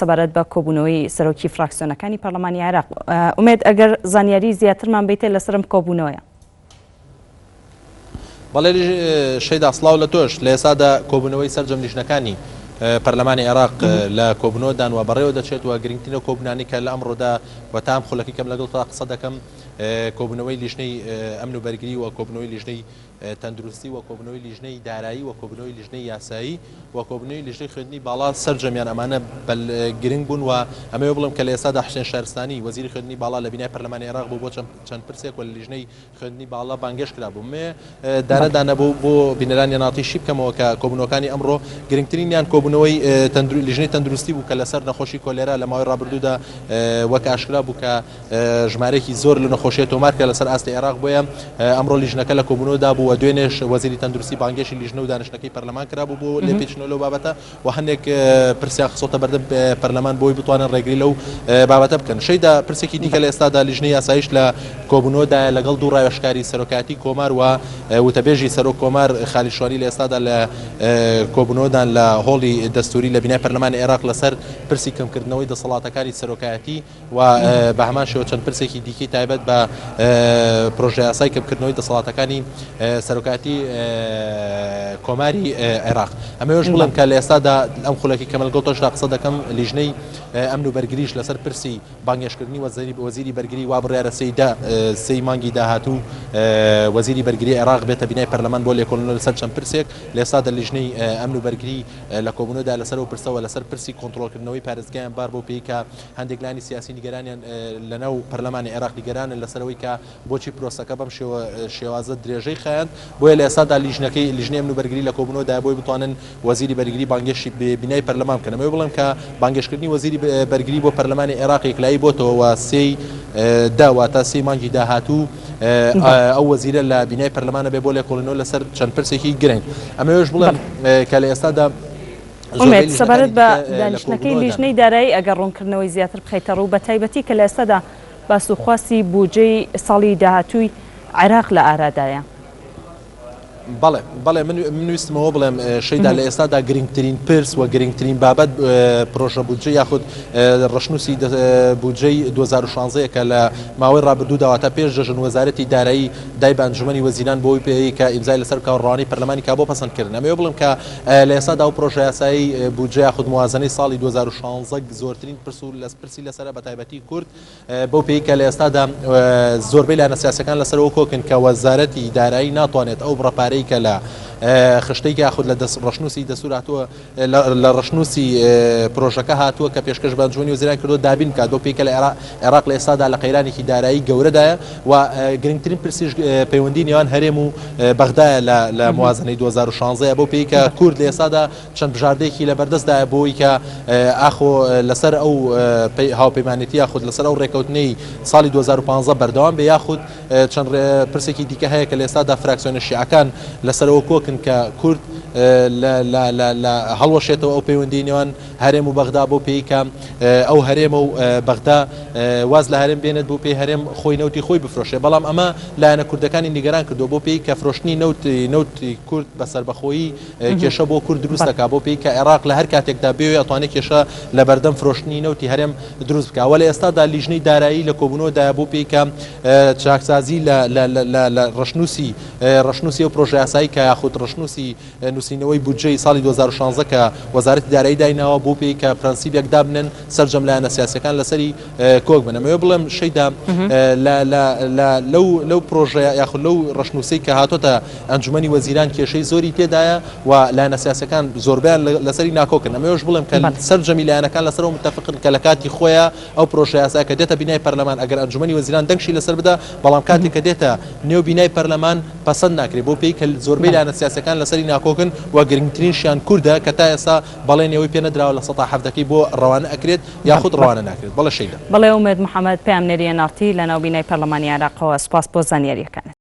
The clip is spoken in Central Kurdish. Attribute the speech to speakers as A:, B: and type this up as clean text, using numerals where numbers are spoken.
A: سەبارەت بە کۆبوونەوەی سەرۆکی فراکسیۆنەکانی پەرلەمانی عێراق ئومێد ئەگەر زانیاری زیاترمان بیتێ لەسرم کۆبوونەوەیە.
B: بەڵێ شەیدا سڵاو لە تۆش لە ئێستادا کۆبوونەوەی سەرجەم لیژنەکانی پەرلەمانی عێراق لە کۆبوونەوەدان و بەڕێوە دەچێت و گرنگترینە کۆبوونانی کە لە ئەمڕۆدا بە تام خولەکی کەم لەگەڵ تا قسە دەکەم کۆبوونەوەی لیژنەی ئەمن و بەرگری و کۆبوونەوەی لیژنەی تەندروستی و کۆبوونەوەی لیژنەی دارایی و کۆبوونەوەی لیژنەی یاسایی و کۆبوونەوەی لیژنەی خوێندنی باڵا سەرجەمیان ئەمانە گرنگ بوون و ئەمەوێ بڵم کە لە ئێستادا حوسێن شارستانی وەزیری خوێندنی باڵا لە بینای پەرلەمانی عێراق بوو بۆ چەند پرسێک و لە لیژنەی خوێندنی باڵا بانگێش کرابوو مێ دانەدانە بۆ بینەرانی ناڵەتی بکەمەوە کە کۆبوونەوەکانی ئەمڕۆ گرنگترینیان کۆبوونەوەی لیژنەی تەندروستی بوو کە لەسەر نەخۆشی کۆلێرا لە ماوەی ڕابردوودا وەک ئاشکرا بوو کە ژمارەیەکی زۆر لە نەخۆشیە تۆمار کرا لەسەر ئاستی عێراق بۆیە ئەمڕۆ لیژنەکە لە کۆبوونەوەدا بوو و دوێنێش وەزیری تەندروستی بانگێشی لیژنە و دانیشتنەکەی پەرلەمان کرابوو بۆ لێپێچنەوە لەو بابەتە و هەندێک پرسیان خسۆتە بەردەم پەرلەمان بۆی بتوانن ڕێگری لەو بابەتە بکەن. شەیدا پرسێکی دیکە لە ئێستادا لیژنەی یاساییش لە کۆبوونەوەدا لەگەڵ دوو ڕاوێژکاری سەرۆکایەتی کۆمار و وتەبێژی سەرۆک کۆمار خالیشواری لە ئێستادا لە کۆبوونەوەدان لە هۆڵی دەستوری لە بینای پەرلەمانی عێراق لەسەر پرسی کەمکردنەوەی دەسەڵاتەکانی سەرۆکایەتی و بە هەمان شێوە چەند پرسێکی دیکەی تایبەت بە پرۆژە یاسای کەمکردنەوەی دەسەڵاتەکانی سەرۆکایەتی کۆماری عێراق. ئەمەوێش بڵم کە لە ئێستادا ئەم خولەکی کەمە لەگەڵ تۆشدا قسە دەکەم لیژنەی ئەمن و بەرگریش لەسەر پرسی بانگێشکردنی وەزیری بەرگری وا بڕیارە سەی مانگی داهاتوو وەزیری بەرگری عێراق بێتە بینای پەرلەمان بۆ لێکۆڵینەوە لەسەر چەند پرسێک. لە ئێستادا لیژنەی ئەمن و بەرگری لە کۆبوونەوەدا لەسەرەوە پرسەوە لەسر پرسی کۆنتڕۆلکردنەوەی پارێزگایان بار بۆ پێی کە هەندێک لانی سیاسی نیگەرانیان لەناو پەرلەمانی عێراق نیگەرانن لەسەرەوەی کە بۆچی پرۆسەکە بەم شێوازە درێژەی خایەن بۆیە لە ئێستادا لیژنەی ئەمن و بەرگری لە کۆبوونەوەدا بۆی بتوانن وەزیری بەرگری بانگێشی بینای پەرلەمان بکەن. ئەمەوێ بڵێم کە بانگێشکردنی وەزیری بەرگری بۆ پەرلەمانی عێراق یەکلایی بۆتەوە و واتە سێی مانگی داهاتوو ئەو وەزیرە لە بینای پەرلەمانە بێ بۆ لێکۆڵینەوە لەسەر چەند پرسێکی گرنگ. ئەمەوێش بڵێم کە لە ئێستادا
A: سەبارەت بە دانیشتنەکەی لیژنەی دارایی ئەگەر ڕوونکردنەوەی زیاتر بخەیتە ڕوو بە تایبەتی کە لە ئێستادا باسوخواسی بودجەی ساڵی داهاتووی عێراق لە ئارادایە.
B: بەڵێ من ویستمەوە بڵێم شەیدا لە ئێستادا گرنگترین پرس و گرنگترین بابەت پرۆژە بودجە یاخود ڕشنووسی بودجەی 2016 کە لە ماوەی ڕابردوودا تا پێش دەژن وەزارەتی دارایی دای بە ئەنجومەنی وەزیران بۆی پێی کە ئیمزای لەسەر کاڕوانی پەرلەمانی کا بۆ پەسەندکردن. ئەمەوێ بڵێم کە لە ئێستادا ئەو پرۆژە یاسایی بودجە یاخود موازنەی ساڵی 2016 زۆرترین پرسی لەسەرە بە تایبەتی کورد بۆ پێی کە لە ئێستادا زۆربەی لایەنە سیاسیەکان لەسەرەوە کۆکن کە وەزارەتی دارایی ناتوانێت ئەو بڕەپارەی کە لە خشتەی یاخود لە ڕشنووسی دەسوور هاتووە لە ڕشنووسی پرۆژەکە هاتووە کە پێشکەش بە ئەنجومەنی وەزیران کردو دابین کات بۆ پێی کە لە عێراق لە ئێستادا لە قەیرانێکی دارایی گەورەدایە و گرنگترین پرسیش پەیوەندی نێوان هەرێم و بەغدایە لە موازنەی 2016 بۆ پێی کە کورد لە ئێستادا چەند بژاردەیەکی لە بەردەستدایە بۆی کە ئاخۆ لەسەر ئەو هاوپەیمانێتی یاخود لەسەر ئەو ڕێکەوتنەی ساڵی 2015 بەردەوام بێ یاخود چەند پرسێکی دیکە هەیە کە لە ئێستادا فراکسیۆنە شیعەکان لەسەرەوە کۆکن کە کورد لە هەڵوەشێتەوە ئەو پەیوەندی نێوان هەرێم و بەغدا بۆ پێی کە ئەو هەرێمە و بەغدا واز لە هەرێم بێنێت بۆ پێی هەرێم خۆی نەوتی خۆی بفرۆشێ. بەڵام ئەمە لایەنە کوردەکانی نیگەران کردو بۆ پێی کە فرۆشتنی نەوتی کورد بەسەربەخۆیی کێشە بۆ کورد دروست دەکات بۆ پێی کە عێراق لە هەر کاتێکدا بێ ئەتوانێت کێشە لە بەردەم فرۆشتنی نەوتی هەرێم دروست بکات. وە لە ئێستادا لیژنەی دارایی لە کۆبوونەوەدایە بۆ پێی کە چاکسازی لە ڕشنووسی ئەو پرۆژە یاسایی کە یاخود ڕشنووسی نووسینەوەی بودجەی ساڵی 2016 کە وەزارەتی دارایی دایناوە بۆ پێی کە پرەنسیبێک دابنن سەرجەم لایەنە سیاسیەکان لەسەری کۆک بن. ئەمەوێ بڵێم شەیدا لەو پرۆژە یاخود لەو ڕشنووسەی کە هاتۆتە ئەنجومەنی وەزیران کێشەی زۆری تێدایە و لایەنە سیاسیەکان زۆربیان لەسەری ناکۆکن. ئەمەوێش بڵێم کە سەرجەمی لایەنەکان لەسەرەوە متفقن کە لە کاتی خۆیە ئەو پرۆژە یاسا کە دێتە بینای پەرلەمان ئەگەر ئەنجومەنی وەزیران دەنگشی لەسەر بدە بەڵام کاتی کە دێتە نێو بینای پەرلەمان پەسەند ناکرێت بۆ پێی کە زۆربەی لایەنە سیاسیەکان لەسەری ناکۆکن و گرنگترینشیان کوردە کە تا ئێستا بەڵێنەوەی پێ نەدراوە لە سەتا حەفتەکەی بۆ ڕەوانە ئەکرێت یاخود ڕەوانە ناکرێت. بەڵێ شەیدا
A: بەڵێ ئومێد محەممەد پامنێریە نارتی لە ناو بینای پەرلەمانی عێراقەوە سپاس بۆ زانیاریەکانت.